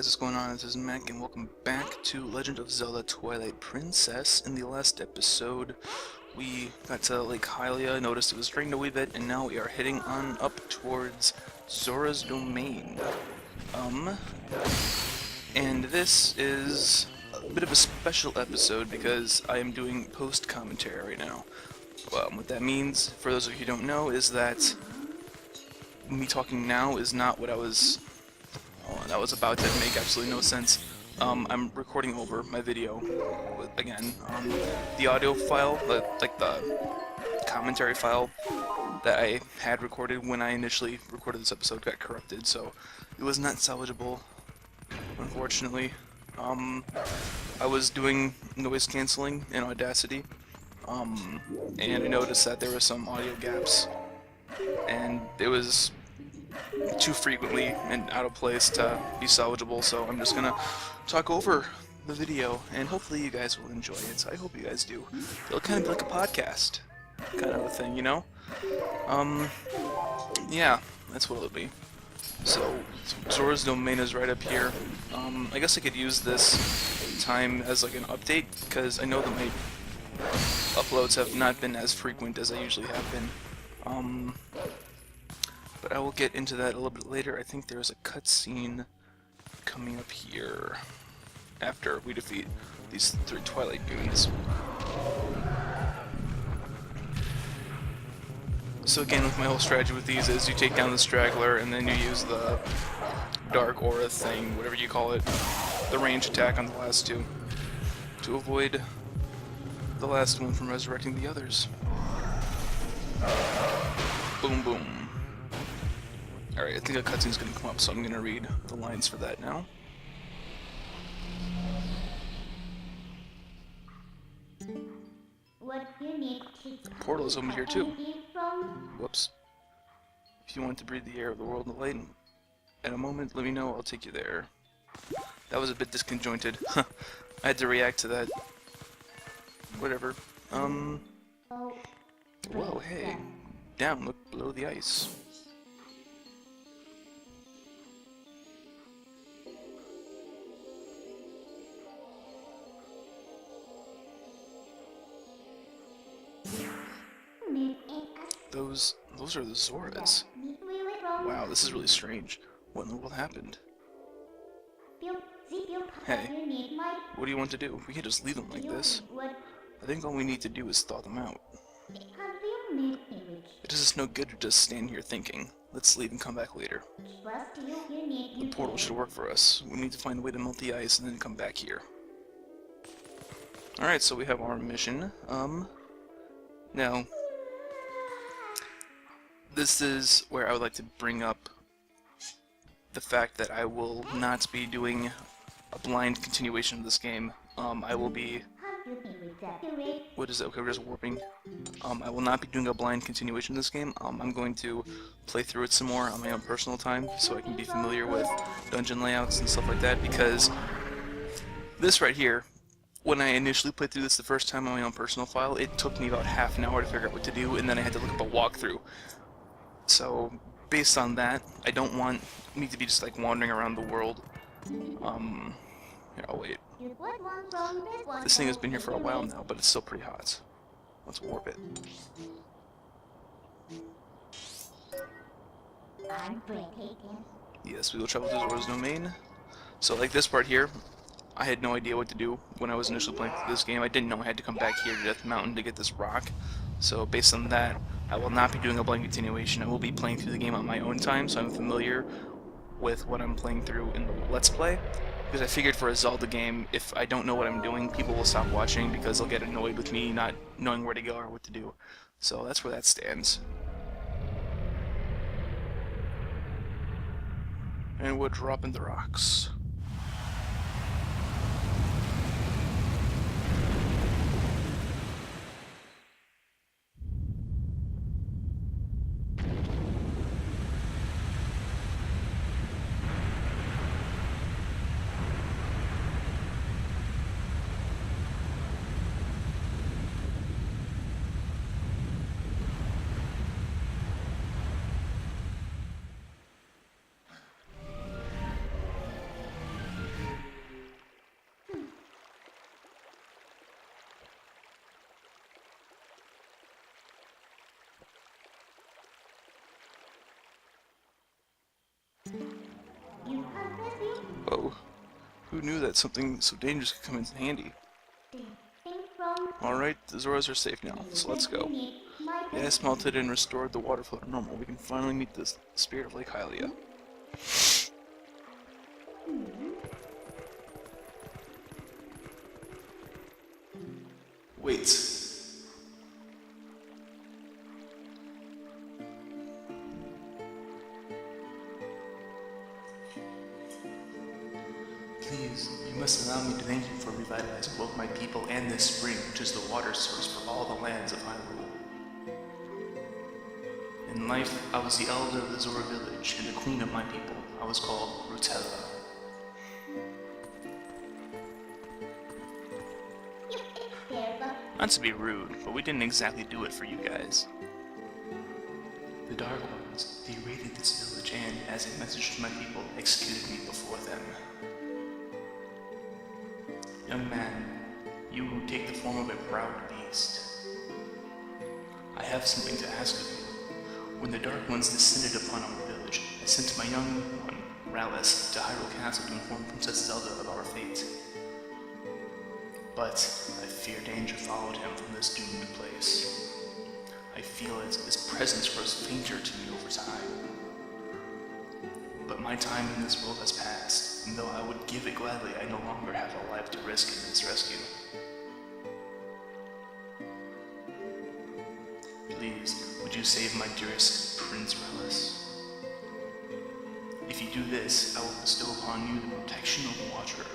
guys, what's going on? This is Mac, and welcome back to Legend of Zelda Twilight Princess. In the last episode, we got to Lake Hylia, noticed it was raining a wee bit, and now we are heading on up towards Zora's domain. And this is a bit of a special episode because I am doing post-commentary right now. What that means, for those of you who don't know, is that me talking now is not what I was... that was about to make absolutely no sense. I'm recording over my video, again, the audio file, the commentary file that I had recorded when I initially recorded this episode got corrupted, so it was not salvageable, unfortunately. I was doing noise canceling in Audacity, and I noticed that there were some audio gaps, and it was too frequently and out of place to be salvageable, so I'm just gonna talk over the video, and hopefully you guys will enjoy it. I hope you guys do. It'll kind of be like a podcast kind of a thing, you know? Yeah, that's what it'll be. So, Zora's domain is right up here. I guess I could use this time as like an update, because I know that my uploads have not been as frequent as I usually have been. But I will get into that a little bit later. I think there's a cutscene coming up here after we defeat these 3 Twilight goons. So again, with my whole strategy with these is you take down the straggler and then you use the dark aura thing, whatever you call it, the range attack on the last 2, to avoid the last one from resurrecting the others. Boom boom. Alright, I think a cutscene's gonna come up, so I'm gonna read the lines for that now. Portal is open here too. Whoops. If you want to breathe the air of the world and the light in a moment, let me know, I'll take you there. That was a bit disconjointed. I had to react to that. Whatever. Whoa, hey. Down, look below the ice. Those are the Zoras. Wow, this is really strange. What in the world happened? Hey, what do you want to do? We can't just leave them like this. I think all we need to do is thaw them out. It does us no good to just stand here thinking. Let's leave and come back later. The portal should work for us. We need to find a way to melt the ice and then come back here. Alright, so we have our mission. Now, this is where I would like to bring up the fact that I will not be doing a blind continuation of this game. I will be... What is it? Okay, we're just warping. I will not be doing a blind continuation of this game. I'm going to play through it some more on my own personal time, so I can be familiar with dungeon layouts and stuff like that, because this right here, when I initially played through this the first time on my own personal file, it took me about half an hour to figure out what to do, and then I had to look up a walkthrough. So, based on that, I don't want me to be just like wandering around the world. Here, I'll wait. This thing has been here for a while now, but it's still pretty hot. Let's warp it. Yes, we will travel to Zora's domain. So, like this part here, I had no idea what to do when I was initially playing through this game. I didn't know I had to come back here to Death Mountain to get this rock. So based on that, I will not be doing a blind continuation. I will be playing through the game on my own time, so I'm familiar with what I'm playing through in the Let's Play. Because I figured for a Zelda game, if I don't know what I'm doing, people will stop watching because they'll get annoyed with me not knowing where to go or what to do. So that's where that stands. And we're dropping the rocks. knew that something so dangerous could come in handy? Alright, the Zoras are safe now, so let's go. The ice melted and restored the water flow to normal. We can finally meet the spirit of Lake Hylia. Wait. Please, you must allow me to thank you for revitalizing both my people and this spring, which is the water source for all the lands of Hyrule. In life, I was the elder of the Zora village and the queen of my people. I was called Rutella. Not to be rude, but we didn't exactly do it for you guys. The Dark Ones, they raided this village and, as a message to my people, executed me before them. Young man, you who take the form of a proud beast, I have something to ask of you. When the Dark Ones descended upon our village, I sent my young one, Rallis, to Hyrule Castle to inform Princess Zelda of our fate. But I fear danger followed him from this doomed place. I feel it, his presence grows fainter to me over time. But my time in this world has passed, and though I would give it gladly, I no longer have a life to risk in this rescue. Please, would you save my dearest Prince Rallis? If you do this, I will bestow upon you the protection of water.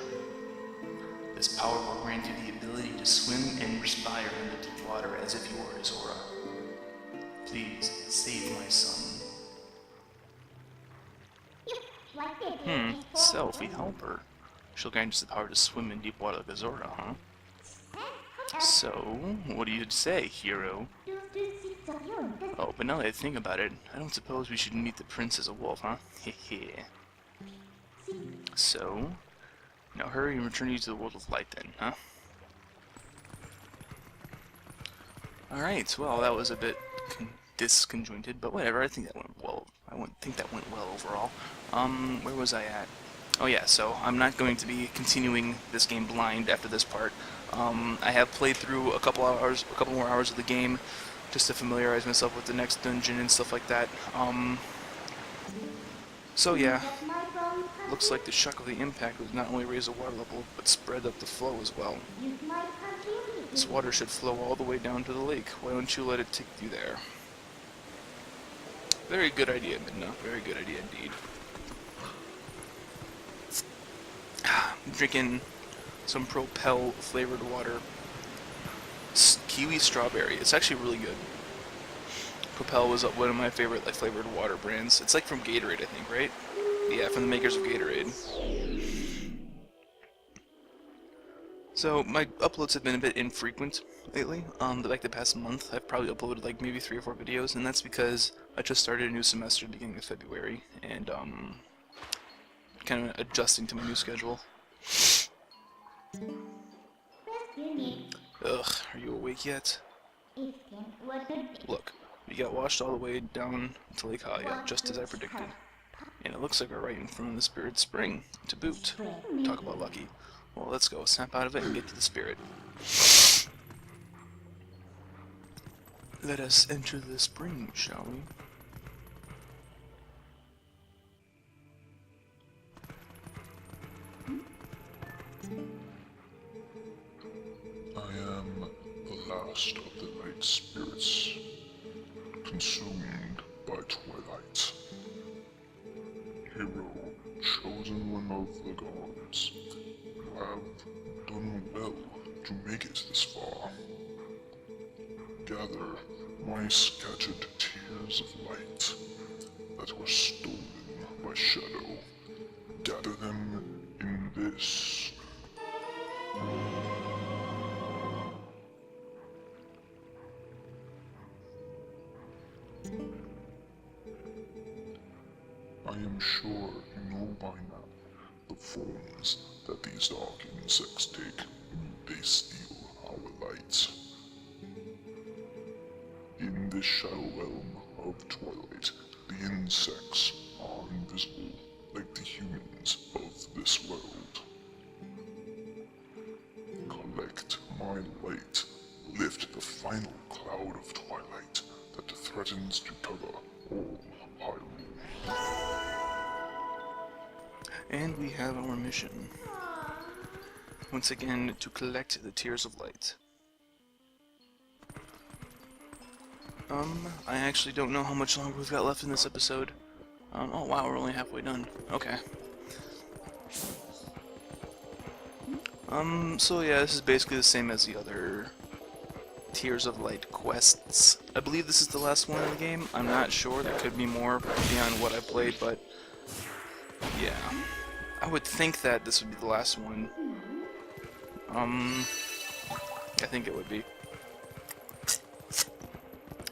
This power will grant you the ability to swim and respire in the deep water as if you were a Zora. Please, save my son. So if we help her, she'll grant us the power to swim in deep water like a Zora, huh? So, what do you say, hero? Oh, but now that I think about it, I don't suppose we should meet the prince as a wolf, huh? Hehe. So, now hurry and return you to the world of light then, huh? Alright, well, that was a bit disconjointed, but whatever, I think that went well. I think that went well overall. Where was I at? Oh yeah, so I'm not going to be continuing this game blind after this part. I have played through a couple more hours of the game, just to familiarize myself with the next dungeon and stuff like that. So yeah, looks like the shock of the impact would not only raise the water level, but spread up the flow as well. This water should flow all the way down to the lake. Why don't you let it take you there? Very good idea, Midna. Very good idea indeed. I'm drinking some Propel flavored water. Kiwi strawberry. It's actually really good. Propel was one of my favorite flavored water brands. It's like from Gatorade, I think, right? Yeah, from the makers of Gatorade. So my uploads have been a bit infrequent lately. Like the past month, I've probably uploaded like maybe 3 or 4 videos, and that's because I just started a new semester at the beginning of February, and kind of adjusting to my new schedule. Ugh, are you awake yet? Look, we got washed all the way down to Lake Hylia, just as I predicted. And it looks like we're right in front of the Spirit Spring, to boot. Talk about lucky. Well, let's go, snap out of it and get to the Spirit. Let us enter the spring, shall we? I am the last of the night spirits, consumed by Twilight. Hero, chosen one of the gods, you have done well to make it this far. Gather my scattered tears of light that were stolen by shadow. Gather them in this. I am sure you know by now the forms that these dark insects take when they steal our light. In this shadow realm of Twilight, the insects are invisible like the humans of this world. Twilight, lift the final cloud of twilight that threatens to cover all Hyrule. And we have our mission. Once again, to collect the Tears of Light. I actually don't know how much longer we've got left in this episode. Oh wow, we're only halfway done. Okay. So yeah, this is basically the same as the other Tears of Light quests. I believe this is the last one in the game. I'm not sure, there could be more beyond what I played, but yeah. I would think that this would be the last one. I think it would be.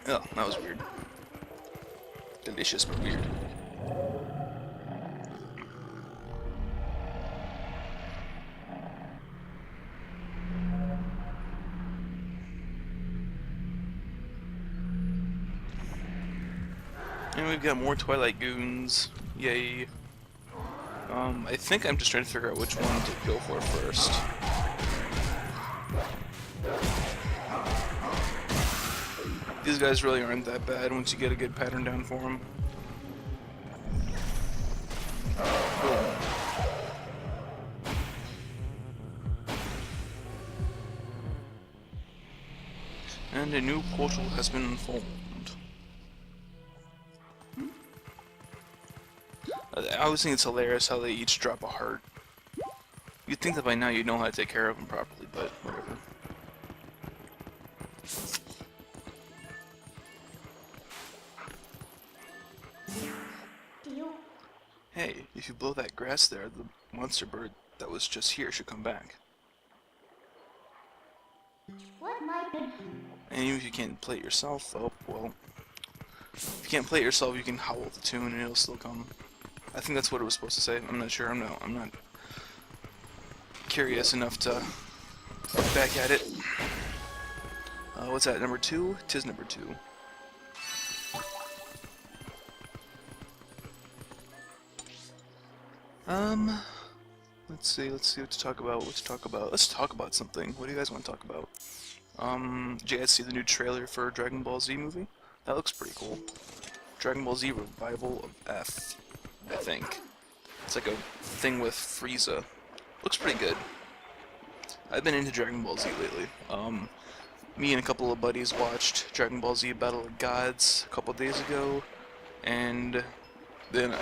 Oh, that was weird. Delicious, but weird. And we've got more Twilight goons. Yay. I think I'm just trying to figure out which one to go for first. These guys really aren't that bad once you get a good pattern down for them. And a new portal has been formed. I always think it's hilarious how they each drop a heart. You'd think that by now you'd know how to take care of them properly, but whatever. Hey, if you blow that grass there, the monster bird that was just here should come back. What might be? And even if you can't play it yourself, oh, well. If you can't play it yourself, you can howl the tune and it'll still come. I think that's what it was supposed to say. I'm not sure. I'm not curious enough to look back at it. What's that? Number 2? 'Tis number 2. Let's see what to talk about. Let's talk about something. What do you guys want to talk about? Did you guys see the new trailer for Dragon Ball Z movie? That looks pretty cool. Dragon Ball Z Revival of F, I think. It's like a thing with Frieza. Looks pretty good. I've been into Dragon Ball Z lately. Me and a couple of buddies watched Dragon Ball Z Battle of Gods a couple days ago, and then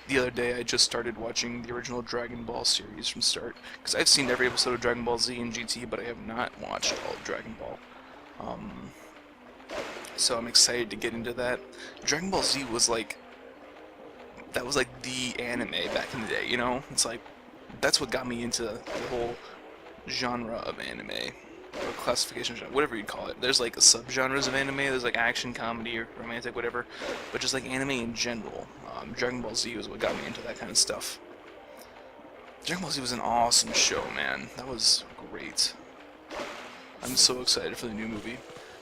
the other day I just started watching the original Dragon Ball series from start, because I've seen every episode of Dragon Ball Z and GT, but I have not watched all of Dragon Ball. So I'm excited to get into that. Dragon Ball Z was like, that was like the anime back in the day, you know? It's like, that's what got me into the whole genre of anime, or classification, whatever you call it. There's like subgenres of anime, there's like action, comedy, or romantic, whatever, but just like anime in general. Dragon Ball Z was what got me into that kind of stuff. Dragon Ball Z was an awesome show, man. That was great. I'm so excited for the new movie.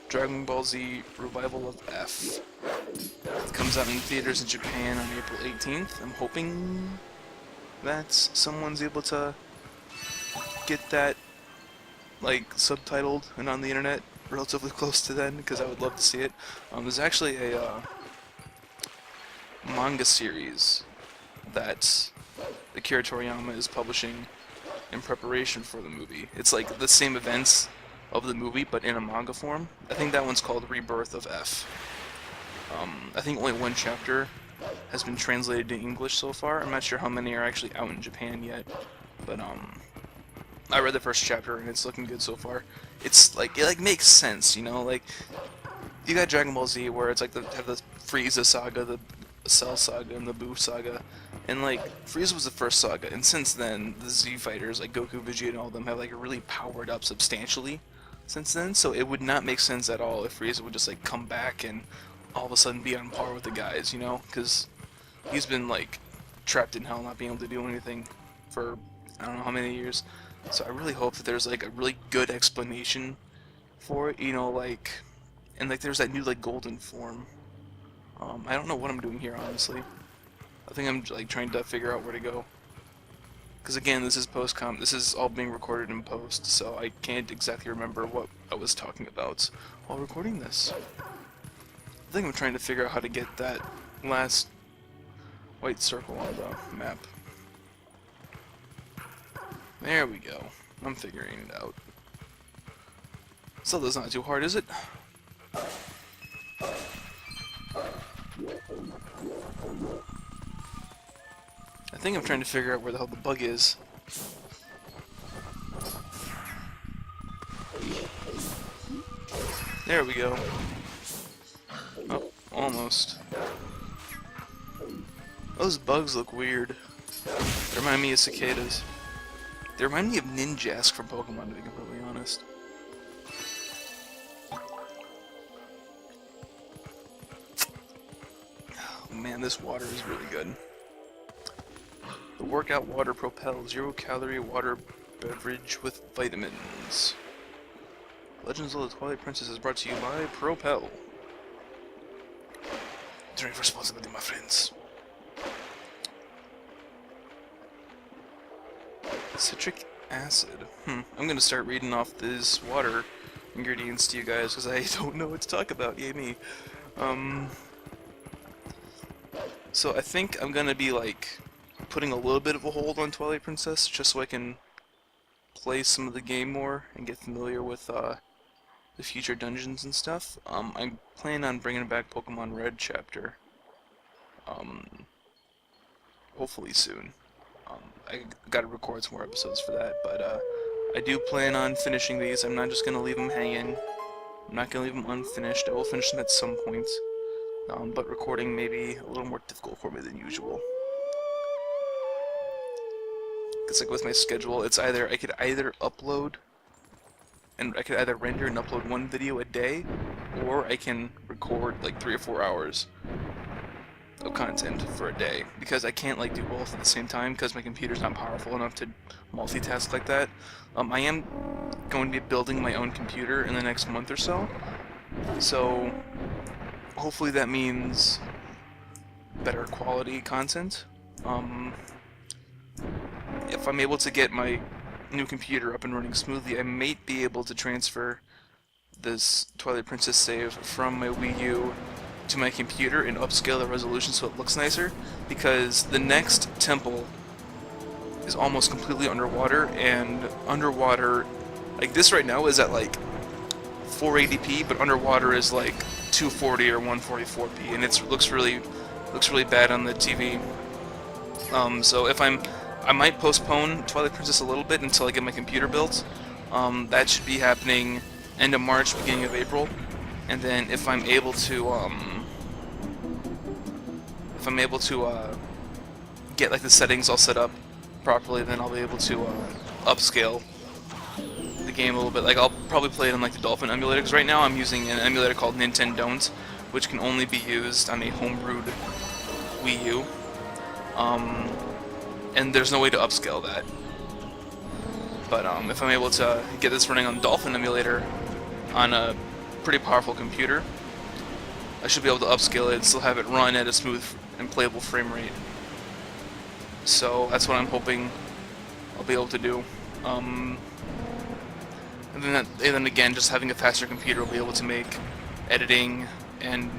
Dragon Ball Z Revival of F. It comes out in theaters in Japan on April 18th. I'm hoping that someone's able to get that, like, subtitled and on the internet relatively close to then, because I would love to see it. There's actually a manga series that Akira Toriyama is publishing in preparation for the movie. It's like the same events of the movie, but in a manga form. I think that one's called Rebirth of F. I think only one chapter has been translated to English so far. I'm not sure how many are actually out in Japan yet, but I read the first chapter and it's looking good so far. It's like, it makes sense, you know, like, you got Dragon Ball Z where it's like have the Frieza saga, the Cell saga, and the Buu saga, and like, Frieza was the first saga, and since then, the Z fighters, like Goku, Vegeta, and all of them have like really powered up substantially since then, so it would not make sense at all if Frieza would just like come back and all of a sudden be on par with the guys, you know, because he's been like trapped in hell not being able to do anything for I don't know how many years. So I really hope that there's like a really good explanation for it, you know, like, and like there's that new like golden form. I don't know what I'm doing here, honestly. I think I'm like trying to figure out where to go, Because again, this is all being recorded in post, so I can't exactly remember what I was talking about while recording this. I think I'm trying to figure out how to get that last white circle on the map. There we go. I'm figuring it out. Zelda's not too hard, is it? I think I'm trying to figure out where the hell the bug is. There we go. Oh, almost. Those bugs look weird. They remind me of cicadas. They remind me of Ninjask from Pokemon, to be completely honest. Oh man, this water is really good. The workout water Propel 0-calorie water beverage with vitamins. Legends of the Twilight Princess is brought to you by Propel. Drink responsibly, my friends. Citric acid. I'm gonna start reading off this water ingredients to you guys because I don't know what to talk about. Yay me. So I think I'm gonna be like putting a little bit of a hold on Twilight Princess just so I can play some of the game more and get familiar with the future dungeons and stuff. I'm planning on bringing back Pokemon Red chapter. Hopefully soon. I gotta record some more episodes for that, but I do plan on finishing these. I'm not just gonna leave them hanging. I'm not gonna leave them unfinished. I will finish them at some point. But recording may be a little more difficult for me than usual. It's like with my schedule, it's either I could either upload and I could either render and upload one video a day, or I can record like 3 or 4 hours of content for a day, because I can't like do both at the same time because my computer's not powerful enough to multitask like that. I am going to be building my own computer in the next month or so, so hopefully that means better quality content. If I'm able to get my new computer up and running smoothly, I might be able to transfer this Twilight Princess save from my Wii U to my computer and upscale the resolution so it looks nicer, because the next temple is almost completely underwater, and underwater, like this right now is at like 480p, but underwater is like 240 or 144p, and it looks really bad on the TV. So if I might postpone Twilight Princess a little bit until I get my computer built. That should be happening end of March, beginning of April, and then if I'm able to get like the settings all set up properly, then I'll be able to upscale the game a little bit. Like I'll probably play it on like the Dolphin emulator, because right now I'm using an emulator called Nintendo, which can only be used on a homebrewed Wii U. And there's no way to upscale that. But if I'm able to get this running on Dolphin emulator on a pretty powerful computer, I should be able to upscale it and still have it run at a smooth and playable frame rate. So that's what I'm hoping I'll be able to do. And then again, just having a faster computer will be able to make editing and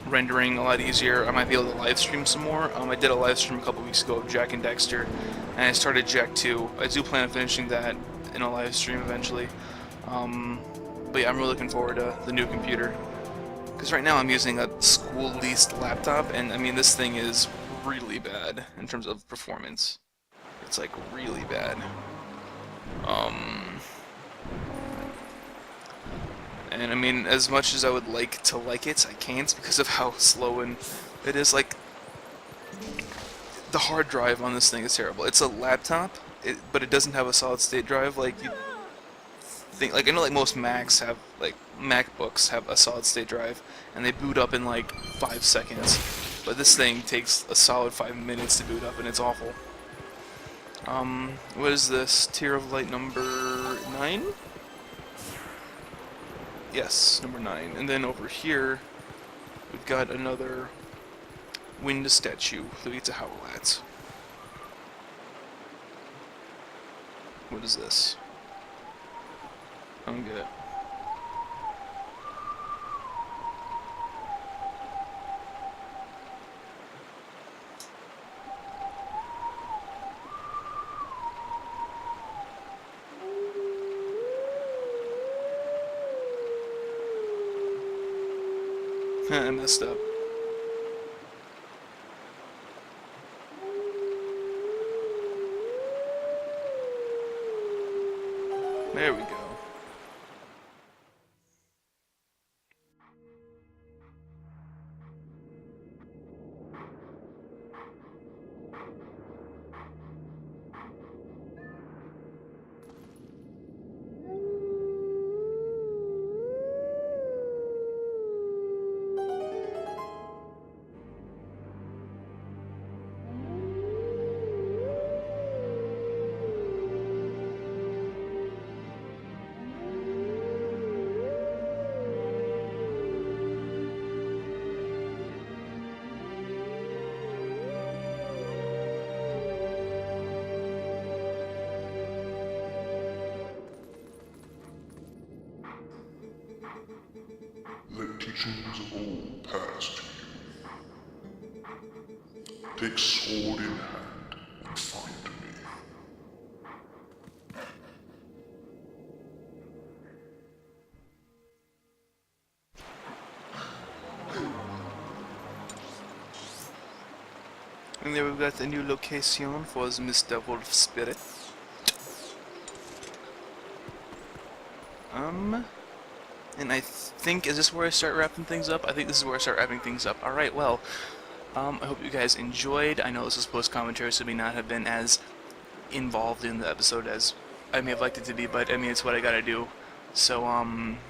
rendering a lot easier. I might be able to live stream some more. I did a live stream a couple weeks ago of Jak and Dexter, and I started Jak 2. I do plan on finishing that in a live stream eventually. But yeah, I'm really looking forward to the new computer. Because right now I'm using a school-leased laptop, and I mean, this thing is really bad in terms of performance. It's like really bad. And I mean, as much as I would like to like it, I can't because of how slow and it is. Like, the hard drive on this thing is terrible. It's a laptop, but it doesn't have a solid-state drive. Like, you think, like I know, like most Macs have, like MacBooks have a solid-state drive, and they boot up in like 5 seconds. But this thing takes a solid 5 minutes to boot up, and it's awful. What is this? Tier of Light number 9? Yes, number 9. And then over here, we've got another wind statue that we get to howl at. What is this? I don't get it. I messed up. There we go. Let teachings of old pass to you. Take sword in hand and find me. And there we've got the new location for the Mr. Wolf Spirit. And I think, is this where I start wrapping things up? I think this is where I start wrapping things up. Alright, well, I hope you guys enjoyed. I know this is post-commentary, so it may not have been as involved in the episode as I may have liked it to be, but I mean, it's what I gotta do. So,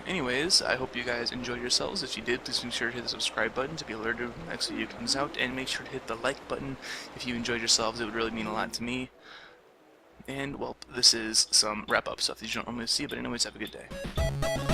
anyways, I hope you guys enjoyed yourselves. If you did, please make sure to hit the subscribe button to be alerted when the next video comes out, and make sure to hit the like button if you enjoyed yourselves. It would really mean a lot to me. And, well, this is some wrap-up stuff that you don't normally see, but anyways, have a good day.